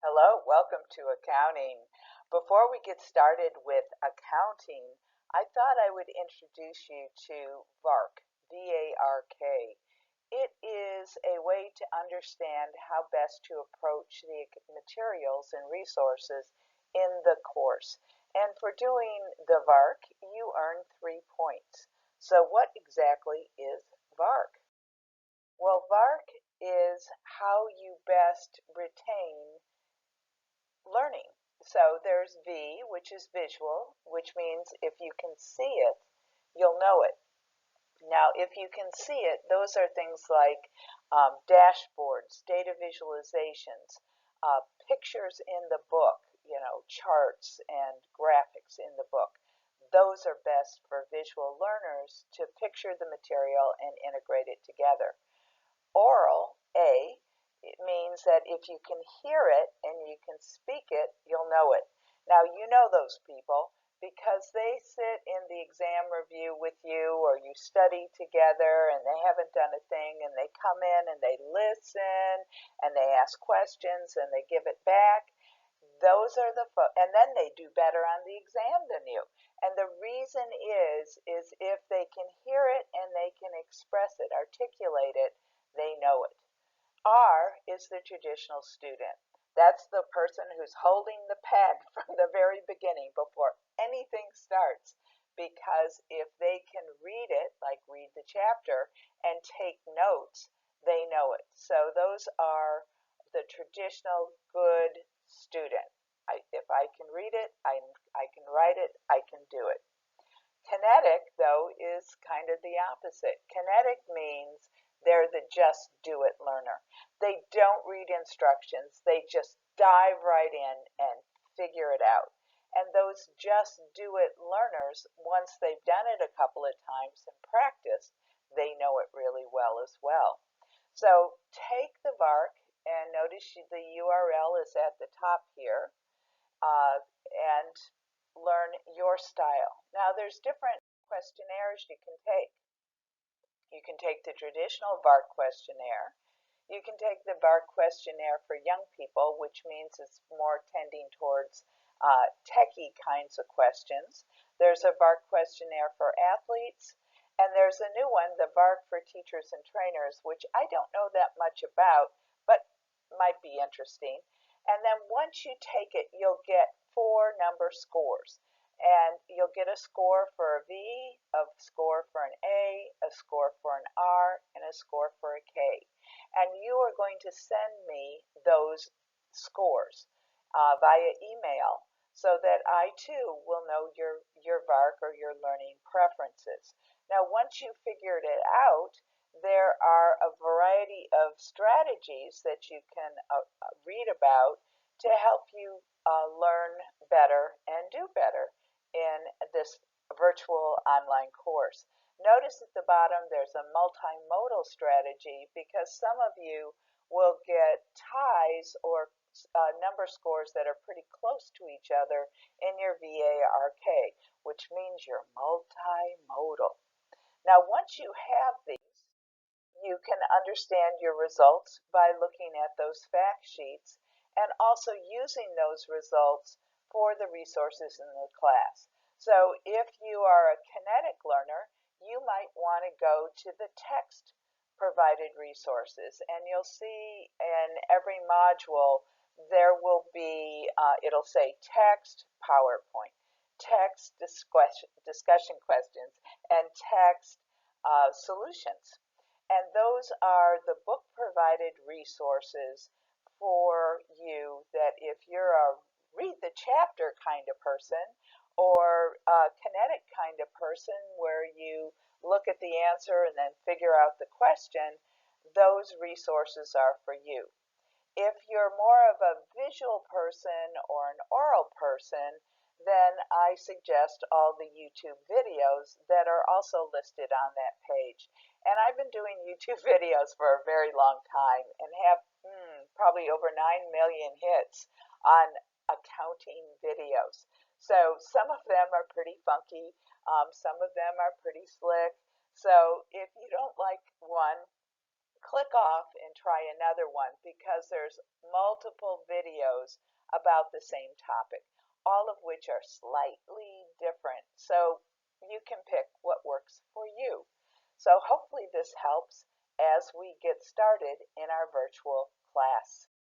Hello, welcome to accounting. Before we get started with accounting, I thought I would introduce you to VARK, V-A-R-K. It is a way to understand how best to approach the materials and resources in the course. And for doing the VARK, you earn 3 points. So what exactly is VARK? Well, VARK is how you best retain learning. So there's V, which is visual, which means if you can see it, you'll know it. Now, if you can see it, those are things like dashboards, data visualizations, pictures in the book, charts and graphics in the book. Those are best for visual learners to picture the material and integrate it together. Oral, A, it means that if you can hear it and you can speak it, you'll know it. Now, you know those people because they sit in the exam review with you or you study together and they haven't done a thing and they come in and they listen and they ask questions and they give it back. Those are the and then they do better on the exam than you. And the reason is if they can hear it and they can express it, articulate it, they know it. R is the traditional student. That's the person who's holding the pen from the very beginning before anything starts. Because if they can read it, like read the chapter, and take notes, they know it. So those are the traditional good student. If I can read it, I can write it, I can do it. Kinetic, though, is kind of the opposite. Kinetic means they're the just do it learner. They don't read instructions, they just dive right in and figure it out. And those just do it learners, once they've done it a couple of times and practiced, they know it really well as well. So take the VARK and notice the URL is at the top here. And learn your style. Now there's different questionnaires you can take. You can take the traditional VARK questionnaire. You can take the VARK questionnaire for young people, which means it's more tending towards techie kinds of questions. There's a VARK questionnaire for athletes, and there's a new one, the VARK for teachers and trainers, which I don't know that much about, but might be interesting. And then once you take it, you'll get 4 number scores. And you'll get a score for a V, a score for an A score for an R, and a score for a K. And you are going to send me those scores via email so that I too will know your VARK or your learning preferences. Now, once you've figured it out, there are a variety of strategies that you can read about to help you learn better and do better in this virtual online course. Notice at the bottom there's a multimodal strategy because some of you will get ties or number scores that are pretty close to each other in your VARK, which means you're multimodal. Now, once you have these, you can understand your results by looking at those fact sheets and also using those results for the resources in the class. So if you are a kinetic learner, you might want to go to the text provided resources, and you'll see in every module there will be, it'll say text PowerPoint, text discussion questions, and text solutions. And those are the book provided resources for you that if you're a read the chapter kind of person or a kinetic kind of person where you look at the answer and then figure out the question, those resources are for you. If you're more of a visual person or an oral person, then I suggest all the YouTube videos that are also listed on that page. And I've been doing YouTube videos for a very long time and have probably over 9 million hits on accounting videos. So some of them are pretty funky, some of them are pretty slick. So if you don't like one, click off and try another one because there's multiple videos about the same topic, all of which are slightly different. So you can pick what works for you. So hopefully this helps as we get started in our virtual class.